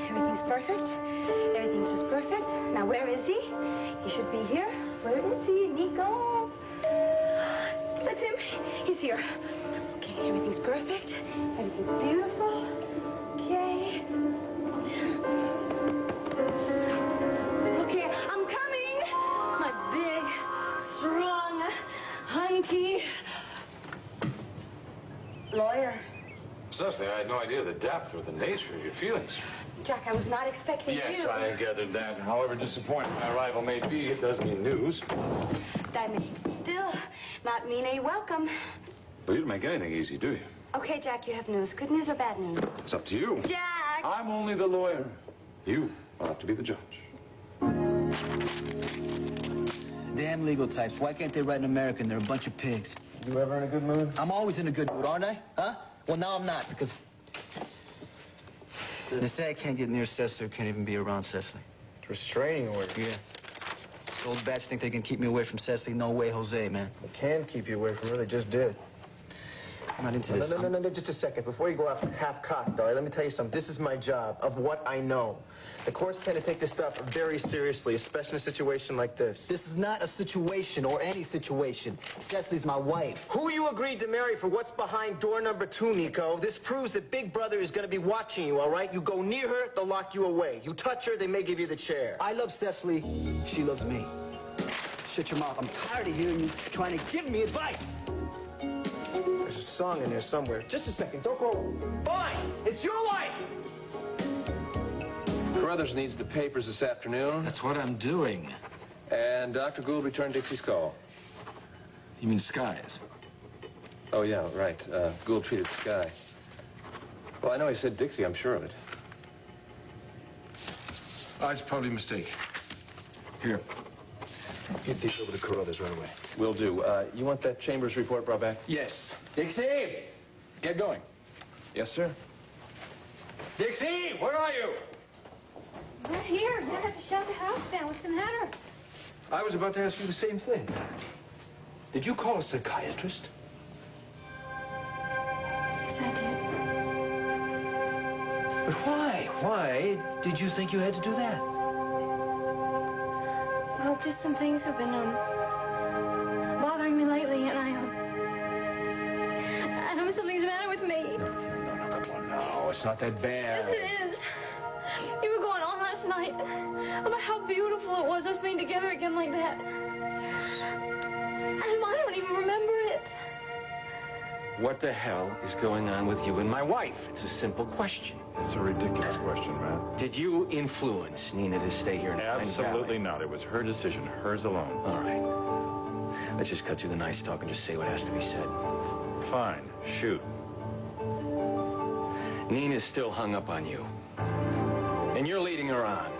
Everything's perfect. Everything's just perfect. Now, where is he? He should be here. Where is he, Nico? That's him. He's here. Okay, everything's perfect. Everything's beautiful. Okay. Okay, I'm coming. My big, strong, hunky lawyer. Cecily, I had no idea the depth or the nature of your feelings. Jack, I was not expecting you. Yes, I gathered that. However disappointing my arrival may be, it does mean news. That may still not mean a welcome. Well, you don't make anything easy, do you? Okay, Jack, you have news. Good news or bad news? It's up to you. Jack! I'm only the lawyer. You will have to be the judge. Damn legal types. Why can't they write in American? They're a bunch of pigs. You ever in a good mood? I'm always in a good mood, aren't I? Huh? Well, now I'm not, because they say I can't get near Cecily or can't even be around Cecily. It's restraining order. Yeah. Those bats think they can keep me away from Cecily. No way, Jose, man. They can keep you away from her. They just did. I'm not into this. No, just a second. Before you go off half-cocked, all right, let me tell you something. This is my job, of what I know. The courts tend to take this stuff very seriously, especially in a situation like this. This is not a situation or any situation. Cecily's my wife. Who you agreed to marry for what's behind door number 2, Nico? This proves that Big Brother is going to be watching you, all right? You go near her, they'll lock you away. You touch her, they may give you the chair. I love Cecily. She loves me. Shut your mouth. I'm tired of hearing you trying to give me advice. There's a song in there somewhere. Just a second. Don't go. Fine. It's your wife. Carruthers needs the papers this afternoon. That's what I'm doing. And Dr. Gould returned Dixie's call. You mean Skies? Oh, yeah, right. Gould treated Sky. Well, I know he said Dixie. I'm sure of it. It's probably a mistake. Here. Get these over to Carruthers right away. Will do. You want that Chambers report brought back? Yes. Dixie! Get going. Yes, sir. Dixie, where are you? We're here. We're gonna have to shut the house down. What's the matter? I was about to ask you the same thing. Did you call a psychiatrist? Yes, I did. But why? Why did you think you had to do that? Well, just some things have been, bothering me lately, and I know something's the matter with me. No, it's not that bad. Yes, it is. You were going on last night about how beautiful it was, us being together again like that. And I don't even remember it. What the hell is going on with you and my wife? It's a simple question. It's a ridiculous question, Matt. Did you influence Nina to stay here in Pine Valley? Absolutely not. It was her decision, hers alone. All right. Let's just cut through the nice talk and just say what has to be said. Fine. Shoot. Nina's still hung up on you. And you're leading her on.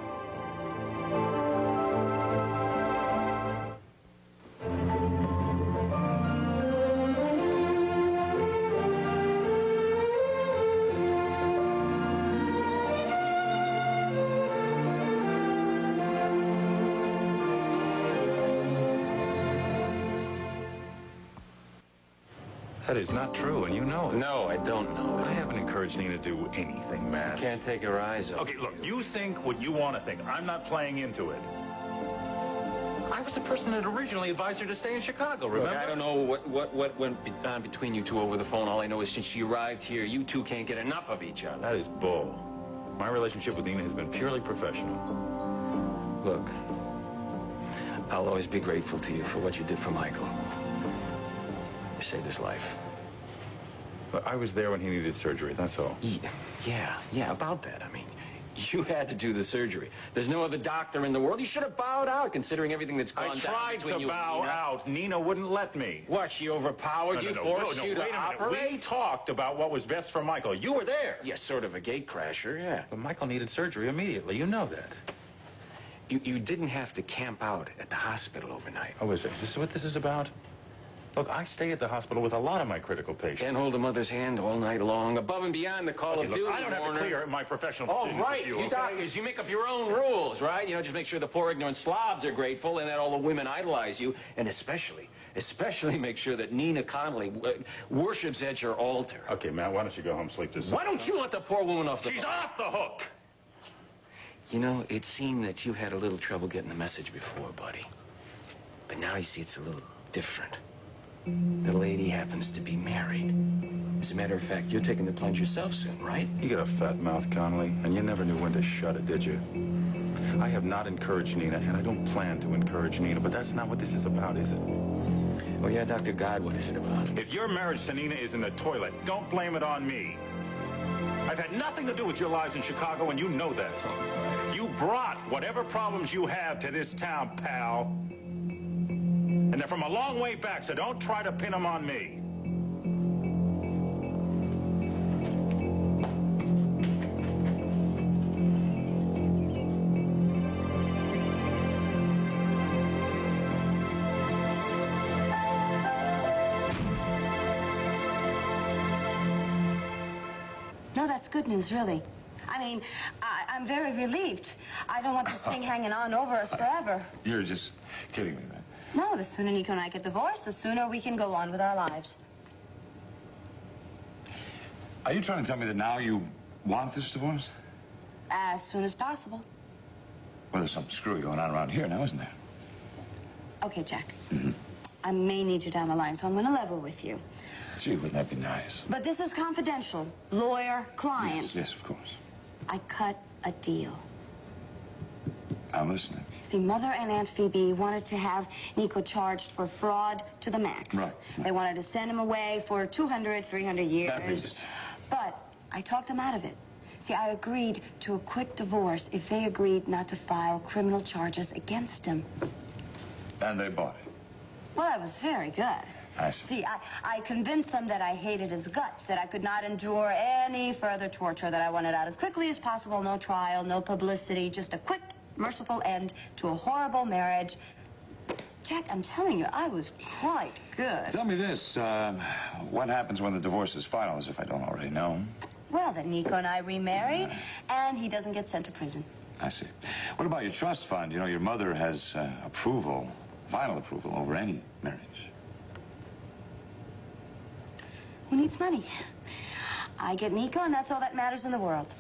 That is not true, and you know it. No, I don't know. I haven't encouraged Nina to do anything, Matt. Can't take her eyes off. Okay, look, you think what you want to think. I'm not playing into it. I was the person that originally advised her to stay in Chicago, remember? Look, I don't know what went on between you two over the phone. All I know is since she arrived here, you two can't get enough of each other. That is bull. My relationship with Nina has been purely professional. Look, I'll always be grateful to you for what you did for Michael. You saved his life. But I was there when he needed surgery, that's all. Yeah, about that. I mean, you had to do the surgery. There's no other doctor in the world. You should have bowed out, considering everything that's gone down between I tried to you bow out. Nina wouldn't let me. What, she overpowered you, forced you to wait a minute. operate? We talked about what was best for Michael. You were there. Yeah, sort of a gatecrasher, yeah. But Michael needed surgery immediately. You know that. You didn't have to camp out at the hospital overnight. Oh, is this what this is about? Look, I stay at the hospital with a lot of my critical patients. Can't hold a mother's hand all night long, above and beyond the call of duty, I don't have to clear my professional Oh, decisions right. with you, You doctors, you make up your own rules, right? You know, just make sure the poor ignorant slobs are grateful and that all the women idolize you. And especially make sure that Nina Connolly worships at your altar. Okay, Matt, why don't you go home, sleep this Why don't you let the poor woman off the She's hook? off the hook! You know, it seemed that you had a little trouble getting the message before, buddy. But now you see it's a little different. The lady happens to be married. As a matter of fact, you're taking the plunge yourself soon, right? You got a fat mouth, Connolly, and you never knew when to shut it, did you? I have not encouraged Nina, and I don't plan to encourage Nina, but that's not what this is about, is it? Oh, yeah, Dr. God, what is it about? If your marriage to Nina is in the toilet, don't blame it on me. I've had nothing to do with your lives in Chicago, and you know that. You brought whatever problems you have to this town, pal. And they're from a long way back, so don't try to pin them on me. No, that's good news, really. I mean, I'm very relieved. I don't want this thing hanging on over us forever. You're just kidding me, man. No, the sooner Nico and I get divorced, the sooner we can go on with our lives. Are you trying to tell me that now you want this divorce? As soon as possible. Well, there's something screwy going on around here now, isn't there? Okay, Jack. Mm-hmm. I may need you down the line, so I'm going to level with you. Gee, wouldn't that be nice? But this is confidential. Lawyer, client. Yes, of course. I cut a deal. I'm listening. See, Mother and Aunt Phoebe wanted to have Nico charged for fraud to the max. Right. They wanted to send him away for 200, 300 years. That means it. But I talked them out of it. See, I agreed to a quick divorce if they agreed not to file criminal charges against him. And they bought it. Well, that was very good. I see. See, I convinced them that I hated his guts, that I could not endure any further torture, that I wanted out as quickly as possible, no trial, no publicity, just a quick, merciful end to a horrible marriage. Jack, I'm telling you, I was quite good. Tell me this, what happens when the divorce is final, as if I don't already know? Well, then Nico and I remarry, and he doesn't get sent to prison. I see. What about your trust fund? You know, your mother has approval, final approval over any marriage. Who needs money? I get Nico, and that's all that matters in the world.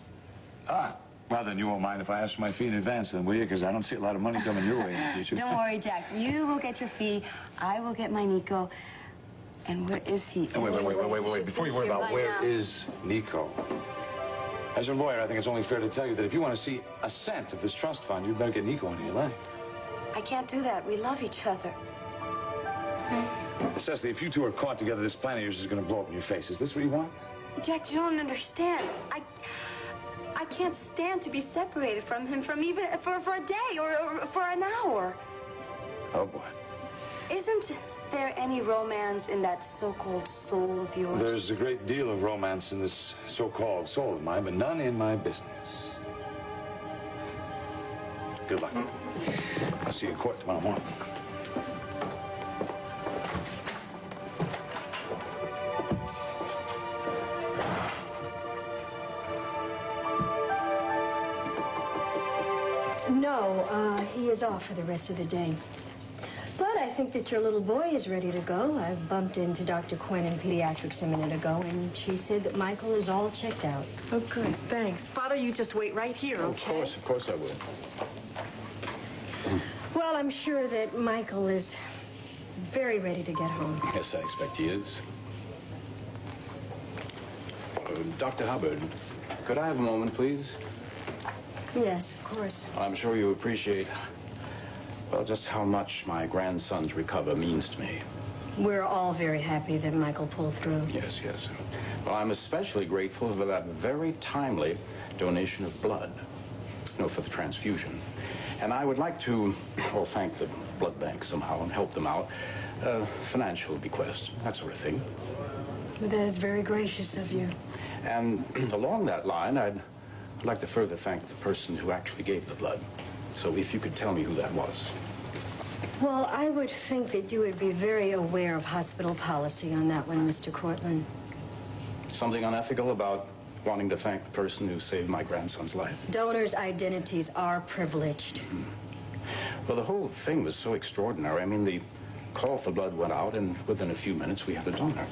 Ah, well, then you won't mind if I ask for my fee in advance, then, will you? Because I don't see a lot of money coming your way in the future. Don't worry, Jack. You will get your fee. I will get my Nico. And where is he? Oh, wait. Before you worry about where is Nico, as a lawyer, I think it's only fair to tell you that if you want to see a cent of this trust fund, you'd better get Nico into your life. I can't do that. We love each other. Cecily, if you two are caught together, this plan of yours is going to blow up in your face. Is this what you want? Jack, you don't understand. I can't stand to be separated from him even for a day or for an hour. Oh, boy. Isn't there any romance in that so-called soul of yours? There's a great deal of romance in this so-called soul of mine, but none in my business. Good luck. I'll see you in court tomorrow morning. No, he is off for the rest of the day. But I think that your little boy is ready to go. I bumped into Dr. Quinn in pediatrics a minute ago, and she said that Michael is all checked out. Oh, good. Thanks. Father, you just wait right here, okay? Of course I will. Well, I'm sure that Michael is very ready to get home. Yes, I expect he is. Dr. Hubbard, could I have a moment, please? Yes, of course. I'm sure you appreciate, well, just how much my grandson's recovery means to me. We're all very happy that Michael pulled through. Yes. Well, I'm especially grateful for that very timely donation of blood. No, for the transfusion. And I would like to, well, thank the blood bank somehow and help them out. Financial bequest, that sort of thing. That is very gracious of you. And along that line, I'd like to further thank the person who actually gave the blood. So if you could tell me who that was. Well, I would think that you would be very aware of hospital policy on that one, Mr. Cortland. Something unethical about wanting to thank the person who saved my grandson's life. Donors' identities are privileged. Well, the whole thing was so extraordinary. I mean, the call for blood went out, and within a few minutes, we had a donor.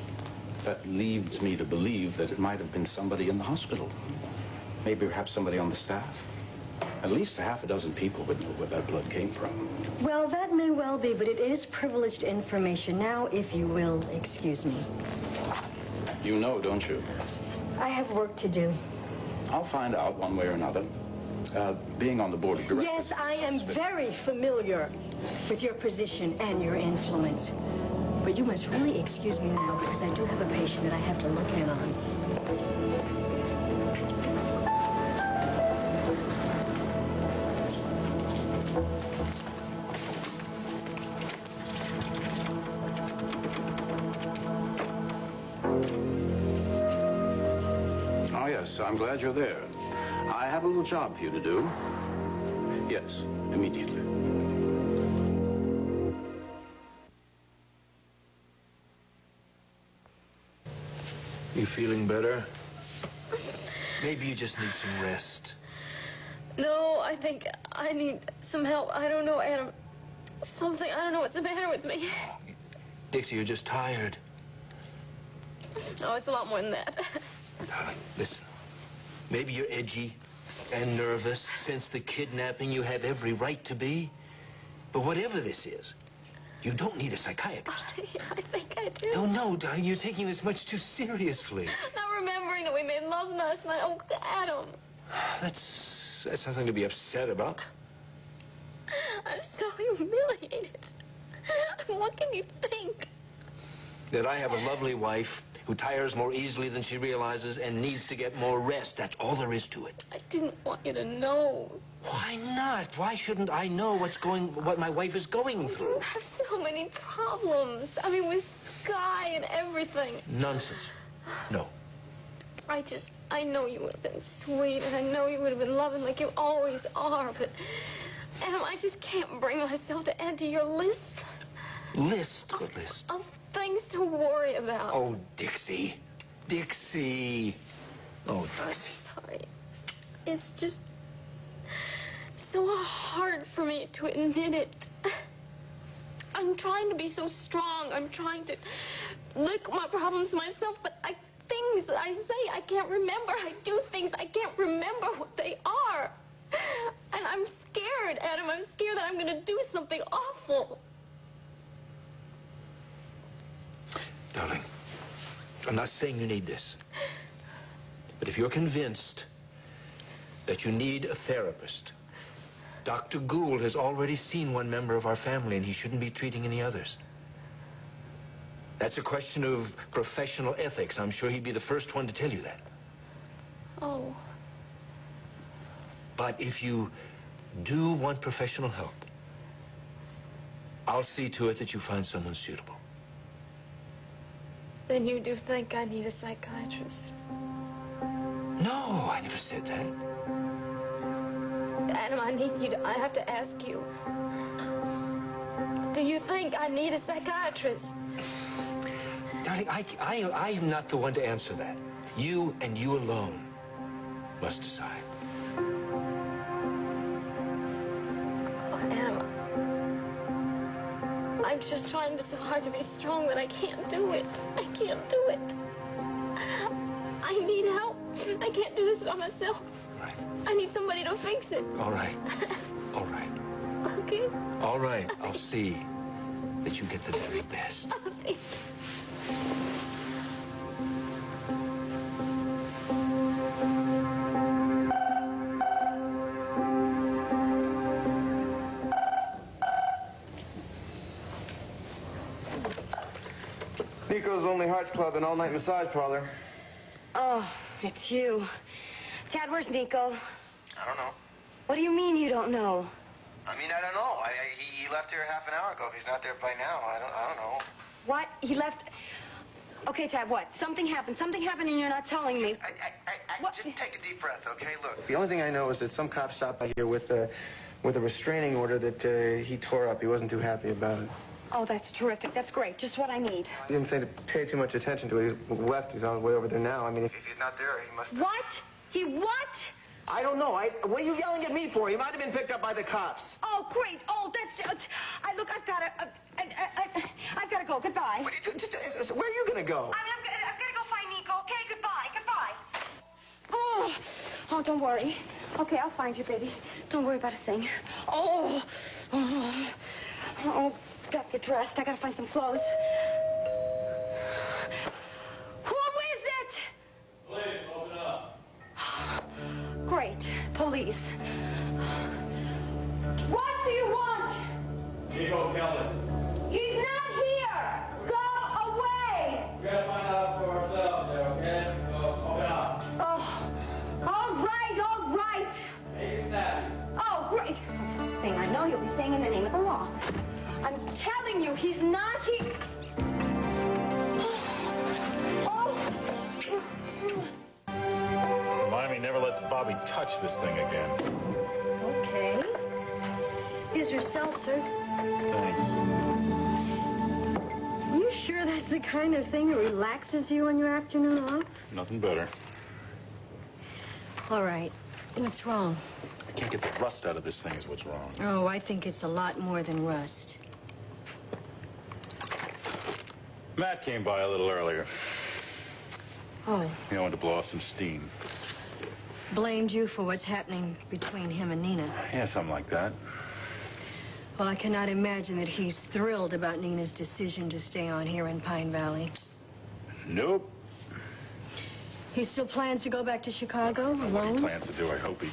That leads me to believe that it might have been somebody in the hospital. Maybe perhaps somebody on the staff. At least half a dozen people would know where that blood came from. Well, that may well be, but it is privileged information. Now, if you will, excuse me. You know, don't you? I have work to do. I'll find out one way or another. Being on the board of directors... Yes, I am very familiar with your position and your influence. But you must really excuse me now, because I do have a patient that I have to look in on. Oh, yes, I'm glad you're there. I have a little job for you to do. Yes, immediately. You feeling better? Maybe you just need some rest. No, I think I need some help. I don't know, Adam. Something, I don't know what's the matter with me. Dixie, you're just tired. No, it's a lot more than that. Darling, listen. Maybe you're edgy and nervous. Since the kidnapping, you have every right to be. But whatever this is, you don't need a psychiatrist. Yeah, I think I do. No, darling, you're taking this much too seriously. Not remembering that we made love last night. Oh, Adam. That's nothing to be upset about. I'm so humiliated. What can you think? That I have a lovely wife who tires more easily than she realizes and needs to get more rest. That's all there is to it. I didn't want you to know. Why not? Why shouldn't I know what my wife is going through? You have so many problems. I mean, with Sky and everything. Nonsense. No. I know you would have been sweet, and I know you would have been loving like you always are, but, Adam, I just can't bring myself to add to your list. List? What list? Of things to worry about. Oh, Dixie. Dixie. Oh, Dixie. I'm sorry. It's just so hard for me to admit it. I'm trying to be so strong. I'm trying to look my problems myself, but things that I say I can't remember. I do things I can't remember what they are. And I'm scared, Adam. I'm scared that I'm going to do something awful. Darling, I'm not saying you need this. But if you're convinced that you need a therapist, Dr. Gould has already seen one member of our family, and he shouldn't be treating any others. That's a question of professional ethics. I'm sure he'd be the first one to tell you that. Oh. But if you do want professional help, I'll see to it that you find someone suitable. Then you do think I need a psychiatrist? No, I never said that. Adam, I have to ask you. Do you think I need a psychiatrist? Darling, I'm not the one to answer that. You and you alone must decide. Oh, Adam, I'm just trying so hard to be strong that I can't do it. I can't do it. I need help. I can't do this by myself. Right. I need somebody to fix it. All right. All right. Okay? All right. I'll see that you get the very best. Oh, thank you. Nico's Only Hearts Club and all-night massage parlor. Oh, it's you. Tad, where's Nico? I don't know. What do you mean you don't know? I mean, I don't know. He left here half an hour ago. If he's not there by now, I don't know. What? He left... Okay, Tad, what? Something happened. Something happened and you're not telling me. Just take a deep breath, okay? Look. The only thing I know is that some cop stopped by here with a restraining order that he tore up. He wasn't too happy about it. Oh, that's terrific. That's great. Just what I need. He didn't say to pay too much attention to it. He left. He's on his way over there now. I mean, if he's not there, he must... What? He what? I don't know. What are you yelling at me for? He might have been picked up by the cops. Oh, great. Oh, that's... look, I've got to... I've got to go. Goodbye. What are you doing? Where are you going to go? I've got to go find Nico, okay? Goodbye. Oh, don't worry. Okay, I'll find you, baby. Don't worry about a thing. Oh, gotta get dressed. I gotta find some clothes. Who is it? Please, open up. Great. Police. What do you want? Nico Kelly. He's not here. Go away. We're gonna find out for ourselves there, okay? So, open up. Oh, all right, all right. Make it snappy. Oh, great. That's the thing. I know you'll be saying in the name of the law. I'm telling you, he's not here. Remind me never let Bobby touch this thing again. Okay. Here's your seltzer. Thanks. You sure that's the kind of thing that relaxes you on your afternoon off? Nothing better. All right. What's wrong? I can't get the rust out of this thing is what's wrong. Oh, I think it's a lot more than rust. Matt came by a little earlier. Oh, He wanted to blow off some steam. blamed you for what's happening between him and Nina. Yeah, something like that. Well, I cannot imagine that he's thrilled about Nina's decision to stay on here in Pine Valley. Nope. He still plans to go back to Chicago What he alone? plans to do, I hope he...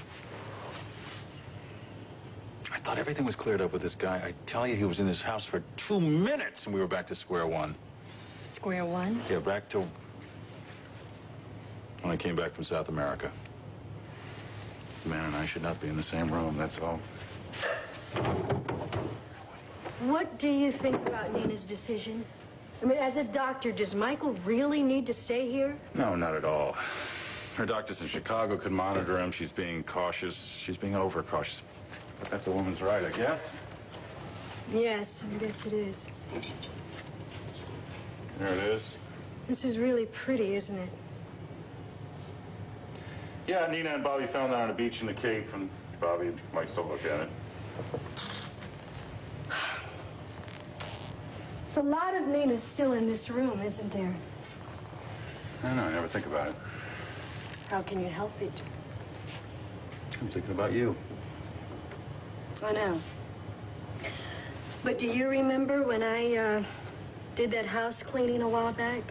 I thought everything was cleared up with this guy. I tell you, he was in this house for 2 minutes and we were back to square one. Square one? Yeah, back to when I came back from South America. The man and I should not be in the same room, that's all. What do you think about Nina's decision? I mean, as a doctor, does Michael really need to stay here? No, not at all. Her doctors in Chicago could monitor him. She's being cautious. She's being overcautious. But that's a woman's right, I guess. Yes, I guess it is. There it is. This is really pretty, isn't it? Yeah, Nina and Bobby found that on a beach in the Cape, and Bobby likes to look at it. It's a lot of Nina still in this room, isn't there? I don't know, I never think about it. How can you help it? I'm thinking about you. I know. But do you remember when I did that house cleaning a while back?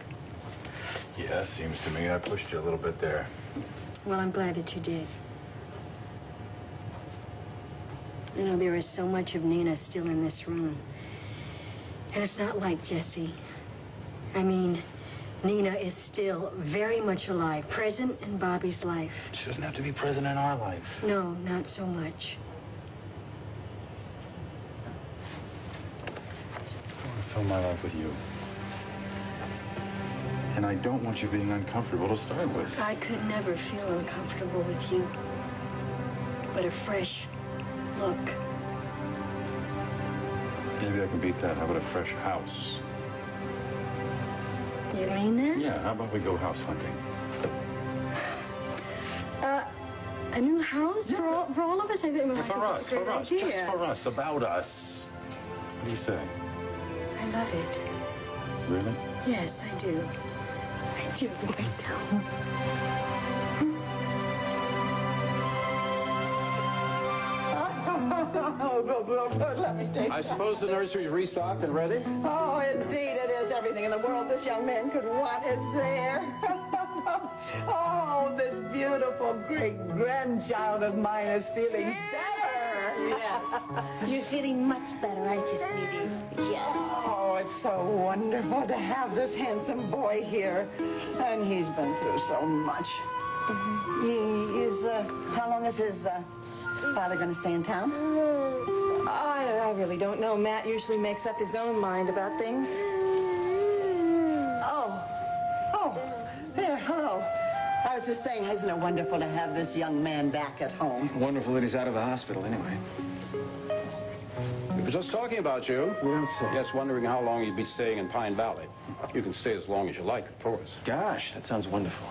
Yeah, seems to me I pushed you a little bit there. Well, I'm glad that you did. You know, there is so much of Nina still in this room. And it's not like Jesse. I mean, Nina is still very much alive, present in Bobby's life. She doesn't have to be present in our life. No, not so much. I want to fill my life with you. And I don't want you being uncomfortable to start with. I could never feel uncomfortable with you. But a fresh look. Maybe I can beat that. How about a fresh house? You mean that? Yeah, how about we go house hunting? A new house for all of us? I think, Yeah, for us, just for us, about us. What do you say? I love it. Really? Yes, I do. I do right now. Oh, let me take I suppose the nursery's restocked and ready? Oh, indeed it is. Everything in the world this young man could want is there. Oh, this beautiful great-grandchild of mine is feeling better. Yes. You're feeling much better, aren't you, sweetie? Yes. Oh, it's so wonderful to have this handsome boy here. And he's been through so much. He is, how long is his father going to stay in town? I really don't know. Matt usually makes up his own mind about things. Oh, there, hello. I was just saying, isn't it wonderful to have this young man back at home? Wonderful that he's out of the hospital anyway. We were just talking about you. You don't say. Yes, wondering how long you'd be staying in Pine Valley. You can stay as long as you like, of course. Gosh, that sounds wonderful.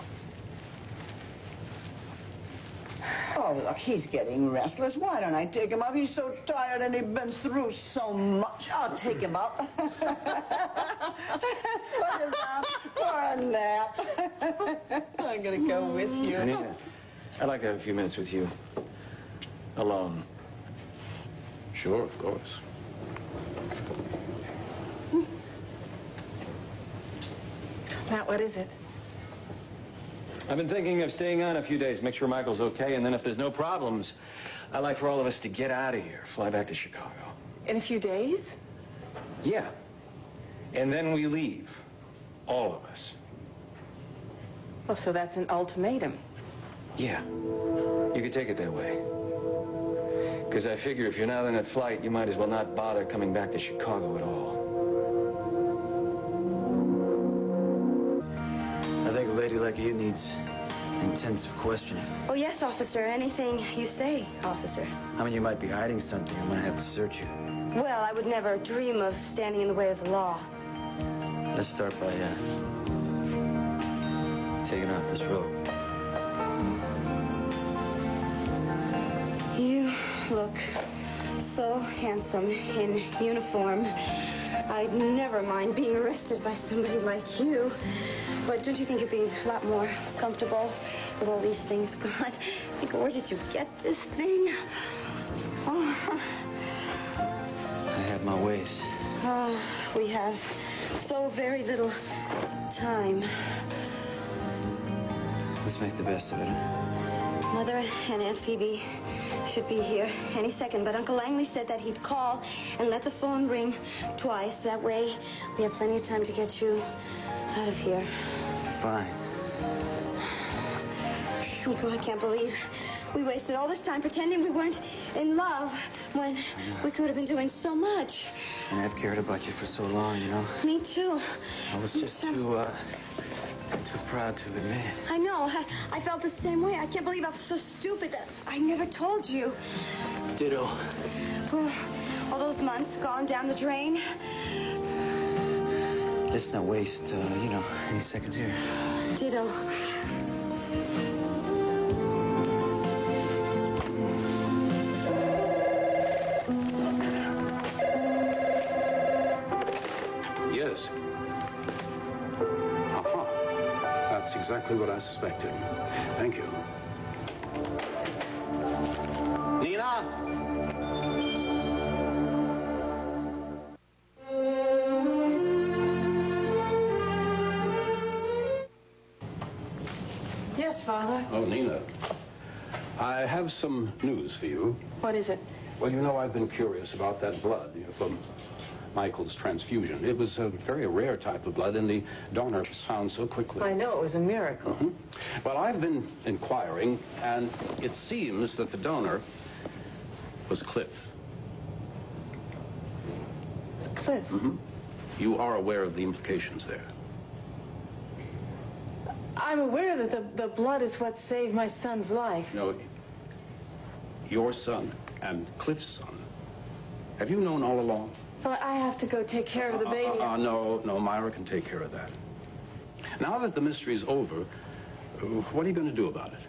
Oh, look, he's getting restless. Why don't I take him up? He's so tired and he's been through so much. I'll take him up. Put him down for a nap. I'm going to go with you. Nina, I'd like to have a few minutes with you. Alone. Sure, of course. Matt, what is it? I've been thinking of staying on a few days, make sure Michael's okay, and then if there's no problems, I'd like for all of us to get out of here, fly back to Chicago. In a few days? Yeah. And then we leave. All of us. Oh, so that's an ultimatum. Yeah. You could take it that way. Because I figure if you're not on that flight, you might as well not bother coming back to Chicago at all. I think a lady like you needs intensive questioning. Oh, yes, officer. Anything you say, officer. I mean, you might be hiding something. I'm gonna have to search you. Well, I would never dream of standing in the way of the law. Let's start by taking off this robe. You look so handsome in uniform. I'd never mind being arrested by somebody like you. But don't you think it'd be a lot more comfortable with all these things gone? Think, where did you get this thing? Oh. I have my ways. Oh, we have so very little time. Let's make the best of it. Mother and Aunt Phoebe should be here any second, but Uncle Langley said that he'd call and let the phone ring twice. That way, we have plenty of time to get you out of here. Fine. Oh, I can't believe we wasted all this time pretending we weren't in love when we could have been doing so much. And I've cared about you for so long, you know. Me too. I was just too proud to admit it. I know. I felt the same way. I can't believe I was so stupid that I never told you. Ditto. Well, all those months gone down the drain. Let's not waste, any seconds here. Ditto. Yes. Aha. That's exactly what I suspected. Thank you. Nina? Yes, Father. Oh, Nina. I have some news for you. What is it? Well, you know, I've been curious about that blood from Michael's transfusion. It was a very rare type of blood, and the donor was found so quickly. I know, it was a miracle. Mm-hmm. Well, I've been inquiring, and it seems that the donor was Cliff. It's Cliff? Mm-hmm. You are aware of the implications there? I'm aware that the blood is what saved my son's life. No, your son and Cliff's son. Have you known all along? But I have to go take care of the baby. No, Myra can take care of that. Now that the mystery's over, what are you going to do about it?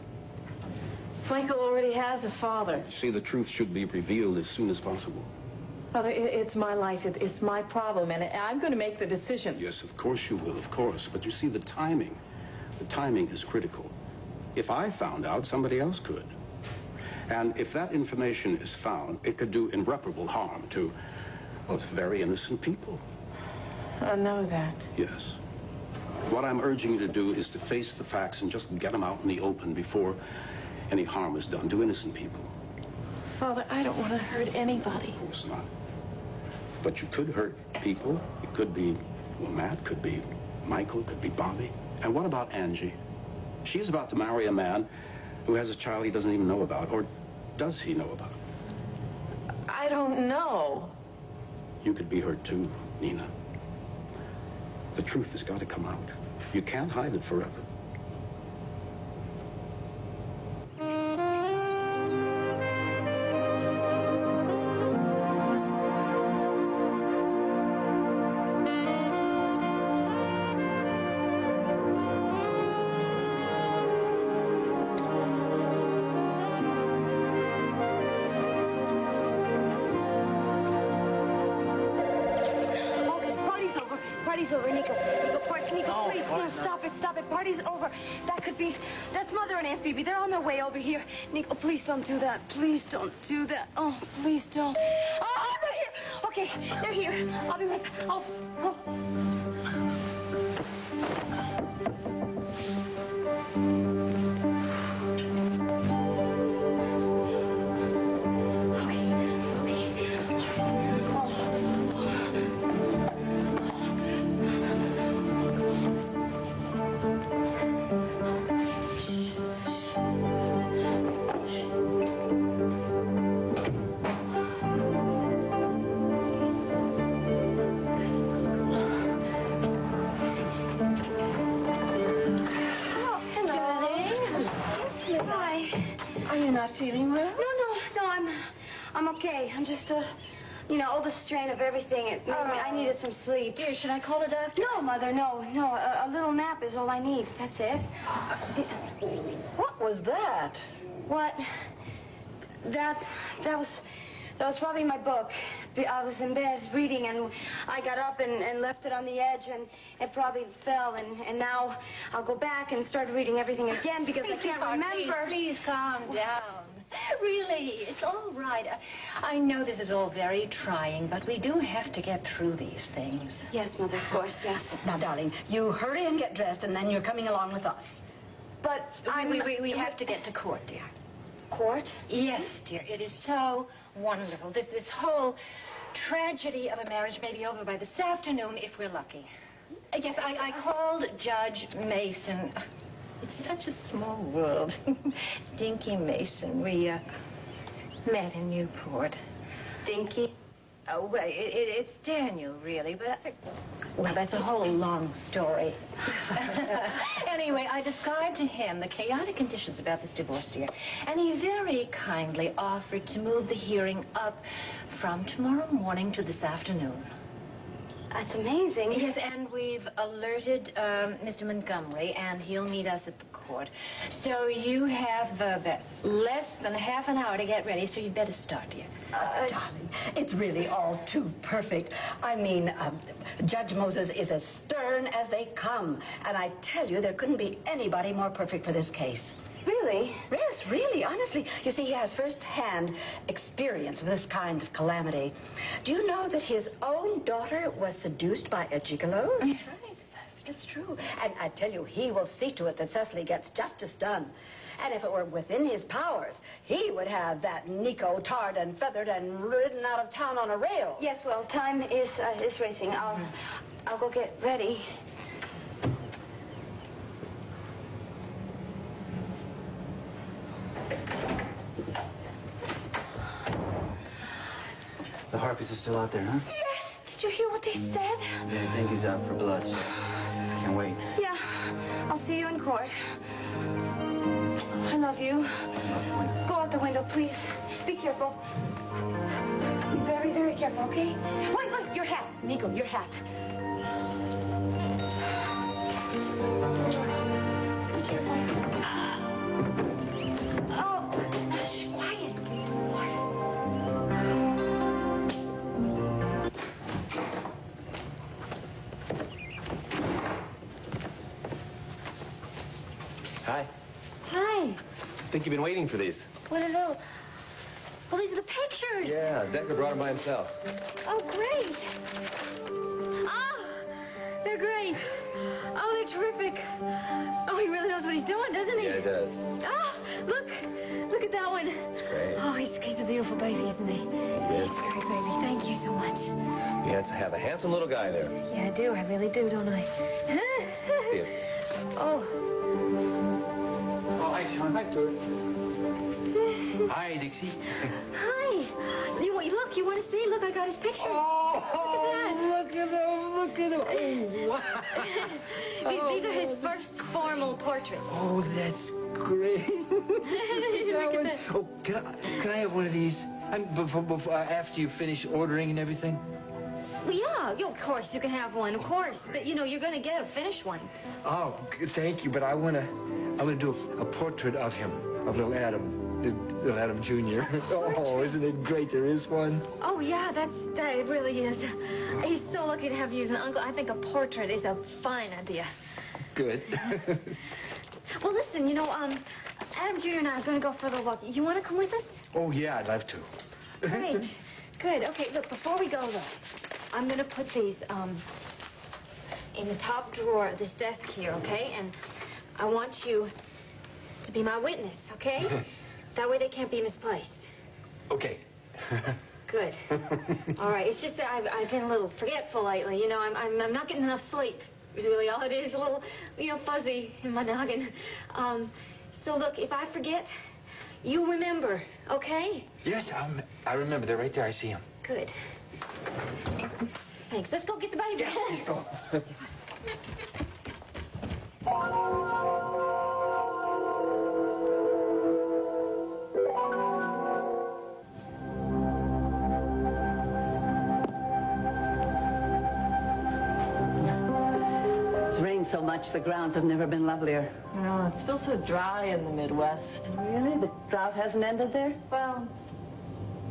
Michael already has a father. See, the truth should be revealed as soon as possible. Father, it's my life. It's my problem, and I'm going to make the decisions. Yes, of course you will, of course. But you see, the timing is critical. If I found out, somebody else could. And if that information is found, it could do irreparable harm to, well, very innocent people. I know that. Yes. What I'm urging you to do is to face the facts and just get them out in the open before any harm is done to innocent people. Father, I don't want to hurt anybody. Of course not. But you could hurt people. It could be, well, Matt, could be Michael, could be Bobby. And what about Angie? She's about to marry a man who has a child he doesn't even know about. Or does he know about? I don't know. You could be hurt too, Nina. The truth has got to come out. You can't hide it forever. Party's over, Nico. Nico, Nico, please, no, stop it, stop it. Party's over. That's Mother and Aunt Phoebe. They're on their way over here. Nico, please don't do that. Please don't do that. Oh, please don't. Oh, they're here. Okay, they're here. I'll be right back. Oh. Feeling well? No, I'm okay. I'm just, all the strain of everything. I needed some sleep. Dear, should I call a doctor? No, Mother, no. A little nap is all I need. That's it. What was that? What? That was probably my book. I was in bed reading, and I got up and left it on the edge, and it probably fell, and now I'll go back and start reading everything again because I can't remember. Please calm down. Really, it's all right. I know this is all very trying, but we do have to get through these things. Yes, Mother, of course, yes. Now, darling, you hurry and get dressed, and then you're coming along with us. But we have to get to court, dear. Court? Yes, dear. It is so wonderful. This whole tragedy of a marriage may be over by this afternoon if we're lucky. Yes, I called Judge Mason. It's such a small world. Dinky Mason. We met in Newport. Dinky? Oh, well, it's Daniel, really, but... Well, that's a whole long story. Anyway, I described to him the chaotic conditions about this divorce, dear, and he very kindly offered to move the hearing up from tomorrow morning to this afternoon. That's amazing. Yes, and we've alerted Mr. Montgomery, and he'll meet us at the court. So you have less than half an hour to get ready, so you'd better start, dear. Darling, it's really all too perfect. I mean, Judge Moses is as stern as they come. And I tell you, there couldn't be anybody more perfect for this case. Really? Yes, really, honestly. You see, he has first-hand experience of this kind of calamity. Do you know that his own daughter was seduced by a gigolo? Yes. It's true. And I tell you, he will see to it that Cecily gets justice done. And if it were within his powers, he would have that Nico tarred and feathered and ridden out of town on a rail. Yes, well, time is racing. I'll go get ready. The Harpies are still out there, huh? Yes! Did you hear what they said? Yeah, I think he's out for blood. Can't wait. Yeah. I'll see you in court. I love you. Go out the window, please. Be careful. Be very, very careful, okay? Wait, your hat. Nico, your hat. Be careful. Oh, shh, quiet. Hi. Hi. I think you've been waiting for these. What are those? Well, these are the pictures. Yeah, Decker brought them by himself. Oh, great. Oh, they're great. Oh, they're terrific. Oh, he really knows what he's doing, doesn't he? Yeah, he does. Oh, look at that one. It's great. Oh, he's a beautiful baby, isn't he? Yes. He's a great baby. Thank you so much. You have a handsome little guy there. Yeah, I do. I really do, don't I? See you. Oh. Oh, hi, Sean. Hi, Stuart. Hi, Dixie. Hi. You want to see? Look, I got his picture. Oh, look at him. Look at him. Oh, wow. These are his first formal portraits. Oh, that's great. Look at that. Oh, can I have one of these? Before, after you finish ordering and everything? Well, yeah, of course you can have one, of course. But, you're going to get a finished one. Oh, thank you, but I want to do a portrait of him, of little Adam. Adam Jr. Oh, isn't it great there is one? Oh, yeah, that it really is. He's so lucky to have you as an uncle. I think a portrait is a fine idea. Good. Well, listen, you know, Adam Jr. and I are going to go for a little walk. You want to come with us? Oh, yeah, I'd love to. Great. Good. Okay, look, before we go, though, I'm going to put these, in the top drawer of this desk here, okay? And I want you to be my witness, okay? That way they can't be misplaced. Okay. Good. All right. It's just that I've been a little forgetful lately. You know, I'm not getting enough sleep. Is really all it is. A little, you know, fuzzy in my noggin. So look, if I forget, you remember, okay? Yes, I remember. They're right there. I see them. Good. Thanks. Let's go get the baby. Yeah, let's go. It's rained so much, the grounds have never been lovelier. No, it's still so dry in the Midwest. Really? The drought hasn't ended there? Well,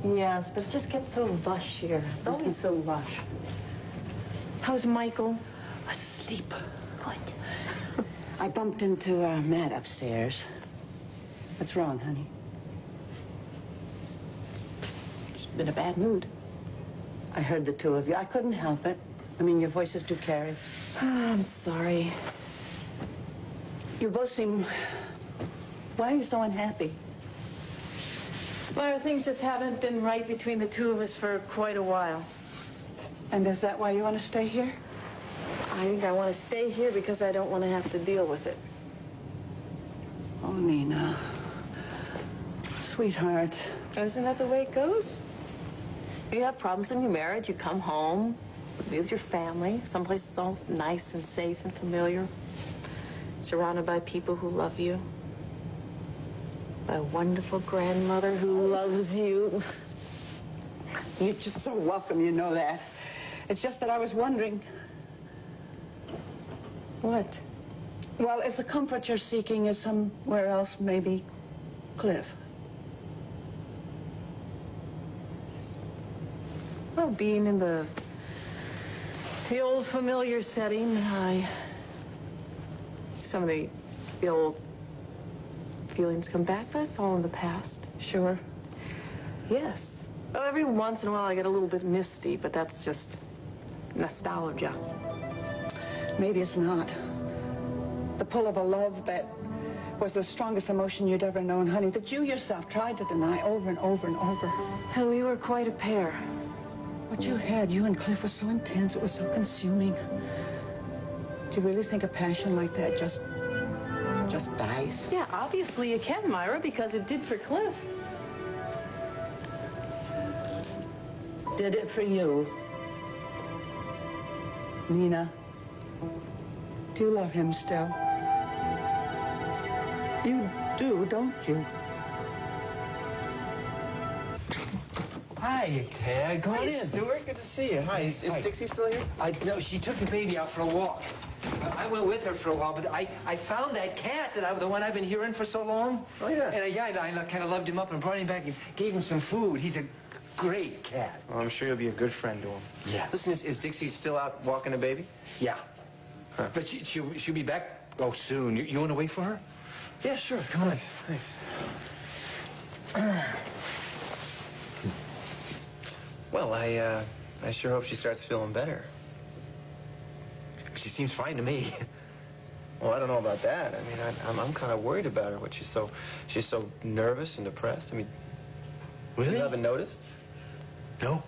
yes, but it just gets so lush here. It's always so lush. How's Michael? Asleep. Good. I bumped into Matt upstairs. What's wrong, honey? It's been a bad mood. I heard the two of you. I couldn't help it. I mean, your voices do carry. I'm sorry. You both seem... Why are you so unhappy? Well, things just haven't been right between the two of us for quite a while. And is that why you want to stay here? I think I want to stay here because I don't want to have to deal with it. Oh, Nina. Sweetheart. Isn't that the way it goes? You have problems in your marriage, you come home, be with your family. Someplace it's all nice and safe and familiar. Surrounded by people who love you. By a wonderful grandmother who loves you. You're just so welcome, you know that. It's just that I was wondering... What? Well, if the comfort you're seeking is somewhere else, maybe Cliff. Well, being in the old familiar setting, some of the old feelings come back, but it's all in the past. Sure. Yes. Well, every once in a while I get a little bit misty, but that's just nostalgia. Maybe it's not. The pull of a love that was the strongest emotion you'd ever known, honey, that you yourself tried to deny over and over and over. And we were quite a pair. What you had, you and Cliff, was so intense, it was so consuming. Do you really think a passion like that just dies? Yeah, obviously it can, Myra, because it did for Cliff. Did it for you? Nina, do you love him still? You do, don't you? Hi, Ted. Come on in. Stuart, good to see you. Hi, is Dixie still here? No, she took the baby out for a walk. I went with her for a while, but I found that cat the one I've been hearing for so long. Oh, yeah. And I kind of loved him up and brought him back and gave him some food. He's a great cat. Well, I'm sure you'll be a good friend to him. Yeah. Listen, is Dixie still out walking the baby? Yeah. Huh. But she'll be back, soon. You want to wait for her? Yeah, sure. Come on. Thanks. Well, I sure hope she starts feeling better. She seems fine to me. Well, I don't know about that. I mean, I'm kind of worried about her. She's so nervous and depressed. I mean, really? You haven't noticed? No.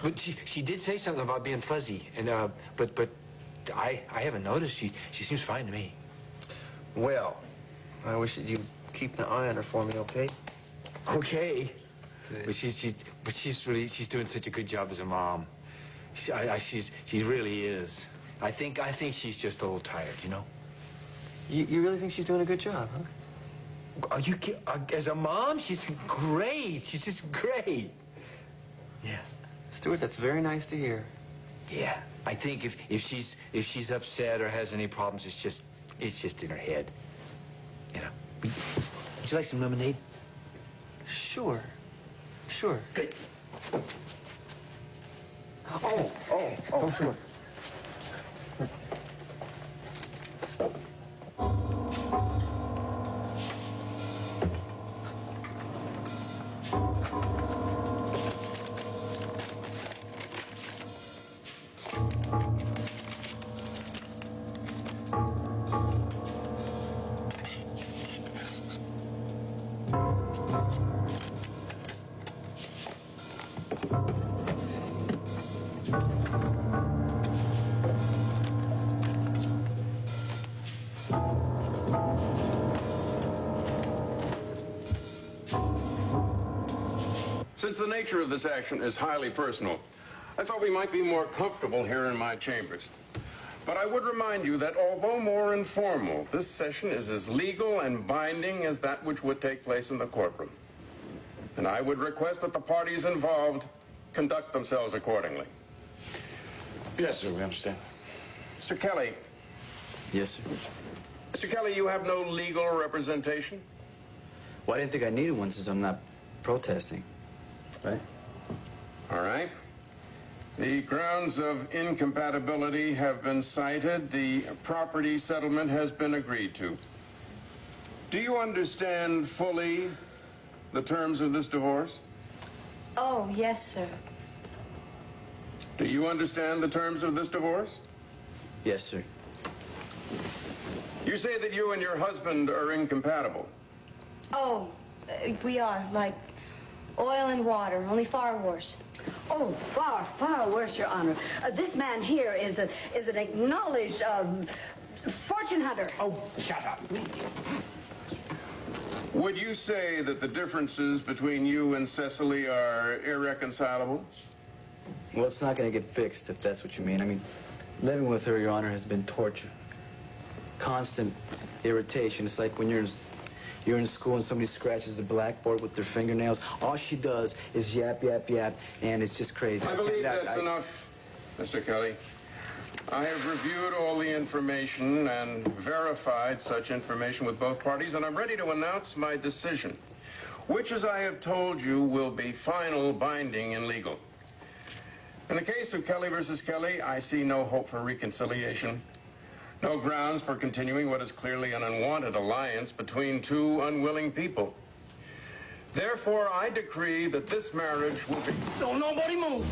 But she did say something about being fuzzy, and but I haven't noticed. She seems fine to me. Well, I wish that you'd keep an eye on her for me, okay? Okay. But she's doing such a good job as a mom. She really is. I think she's just a little tired, you know. You really think she's doing a good job, huh? Are you as a mom? She's great. She's just great. Yeah. Stuart, that's very nice to hear. Yeah. I think if she's upset or has any problems, it's just in her head. You know. Would you like some lemonade? Sure. Sure. Good. Oh, sure. Since the nature of this action is highly personal, I thought we might be more comfortable here in my chambers. But I would remind you that although more informal, this session is as legal and binding as that which would take place in the courtroom. And I would request that the parties involved conduct themselves accordingly. Yes, sir, we understand. Mr. Kelly. Yes, sir. Mr. Kelly, you have no legal representation? Well, I didn't think I needed one since I'm not protesting. Right? All right. The grounds of incompatibility have been cited. The property settlement has been agreed to. Do you understand fully the terms of this divorce? Oh, yes, sir. Do you understand the terms of this divorce? Yes, sir. You say that you and your husband are incompatible. Oh, we are, like oil and water, only far worse. Oh, far, far worse, Your Honor. This man here is an acknowledged fortune hunter. Oh, shut up. Would you say that the differences between you and Cecily are irreconcilable? Well, it's not going to get fixed, if that's what you mean. I mean, living with her, Your Honor, has been torture. Constant irritation. It's like when you're in school and somebody scratches the blackboard with their fingernails. All she does is yap, yap, yap, and it's just crazy. I believe that's enough, Mr. Kelly. I have reviewed all the information and verified such information with both parties, and I'm ready to announce my decision, which, as I have told you, will be final, binding, and legal. In the case of Kelly versus Kelly, I see no hope for reconciliation. No grounds for continuing what is clearly an unwanted alliance between two unwilling people. Therefore, I decree that this marriage will be... Don't nobody move!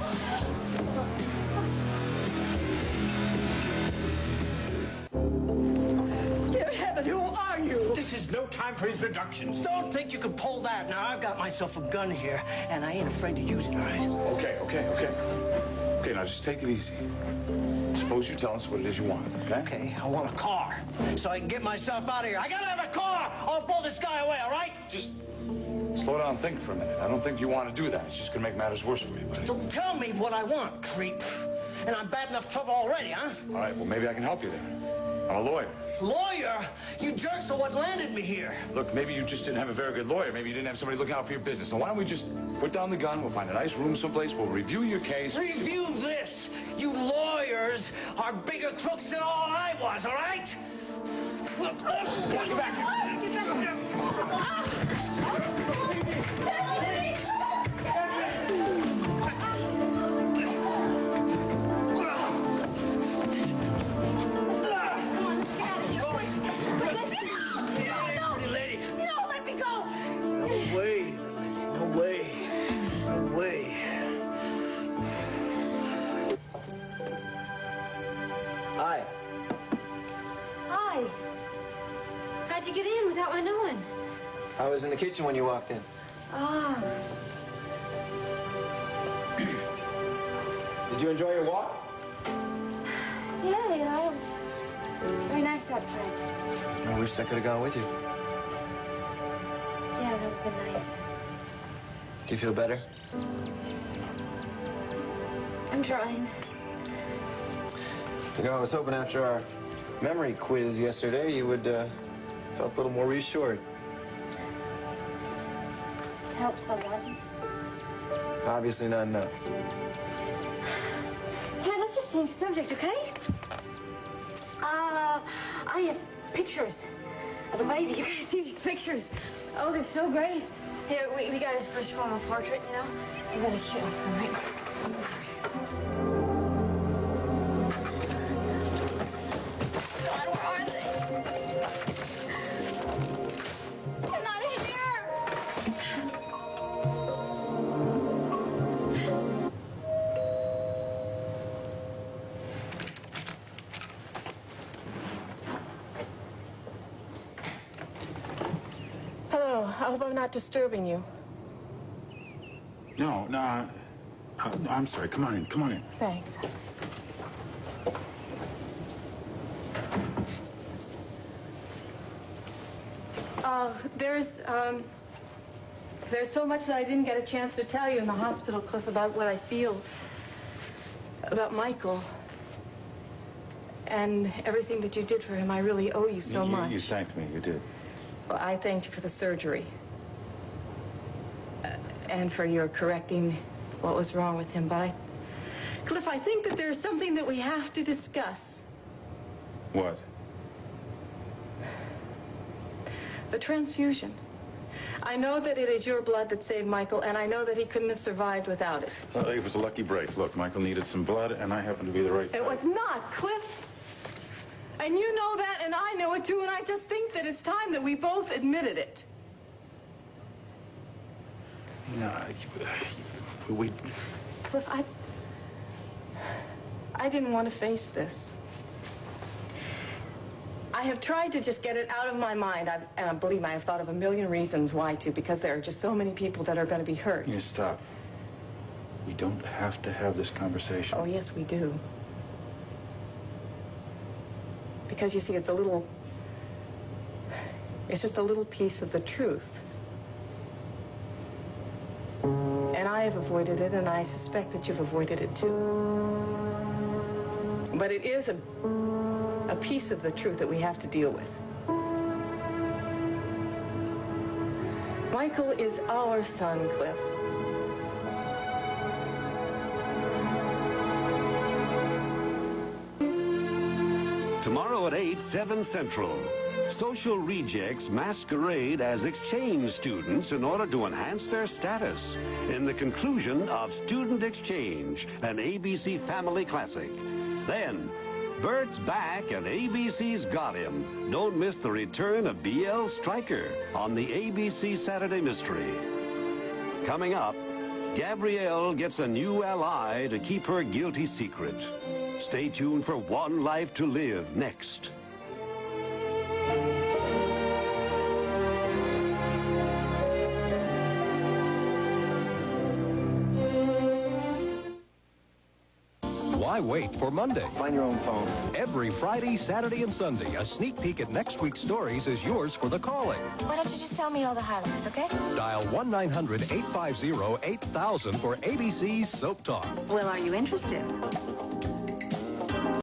Dear heaven, who are you? This is no time for introductions. Don't think you can pull that. Now, I've got myself a gun here, and I ain't afraid to use it, all right? Okay. Okay, now just take it easy. Suppose you tell us what it is you want, okay? Okay, I want a car, so I can get myself out of here. I gotta have a car, or I'll blow this guy away, all right? Just slow down and think for a minute. I don't think you want to do that. It's just gonna make matters worse for you, buddy. So tell me what I want, creep. And I'm bad enough trouble already, huh? All right, well, maybe I can help you there. I'm a lawyer. Lawyer? You jerks are what landed me here. Look, maybe you just didn't have a very good lawyer. Maybe you didn't have somebody looking out for your business. So why don't we just put down the gun, we'll find a nice room someplace, we'll review your case. Review this! You lawyers are bigger crooks than all I was, all right? Get back! Hi. Hi. How'd you get in without my knowing? I was in the kitchen when you walked in. Ah. Did you enjoy your walk? Yeah, it was very nice outside. I wished I could have gone with you. Yeah, that would have been nice. Do you feel better? I'm trying. You know, I was hoping after our memory quiz yesterday you would felt a little more reassured. Help someone. Obviously not enough. Dad, let's just change the subject, okay? I have pictures of the baby. You guys see these pictures? Oh, they're so great. Here, we got his first formal portrait, you know? We got a cute one, right? God, where are they? They're not here! Hello. I hope I'm not disturbing you. No, I'm sorry. Come on in. Come on in. Thanks. There's so much that I didn't get a chance to tell you in the hospital, Cliff, about what I feel about Michael. And everything that you did for him, I really owe you so much. You thanked me. You did. Well, I thanked you for the surgery. And for your correcting what was wrong with him. But Cliff, I think that there's something that we have to discuss. What? The transfusion. I know that it is your blood that saved Michael, and I know that he couldn't have survived without it. It was a lucky break. Look, Michael needed some blood, and I happened to be the right It was not, Cliff. And you know that, and I know it too, and I just think that it's time that we both admitted it. No, we... Cliff, I didn't want to face this. I have tried to just get it out of my mind, and believe me, I've thought of a million reasons why to, because there are just so many people that are going to be hurt. You stop. We don't have to have this conversation. Oh, yes, we do. Because, you see, it's just a little piece of the truth. And I have avoided it, and I suspect that you've avoided it, too. But it is a piece of the truth that we have to deal with. Michael is our son, Cliff. Tomorrow at 8, 7 Central. Social rejects masquerade as exchange students in order to enhance their status in the conclusion of Student Exchange, an ABC Family Classic. Then, Bert's back and ABC's got him. Don't miss the return of B.L. Stryker on the ABC Saturday Mystery. Coming up, Gabrielle gets a new ally to keep her guilty secret. Stay tuned for One Life to Live next. Why wait for Monday? Find your own phone. Every Friday, Saturday, and Sunday, a sneak peek at next week's stories is yours for the calling. Why don't you just tell me all the highlights, okay? Dial 1-900-850-8000 for ABC's Soap Talk. Well, are you interested?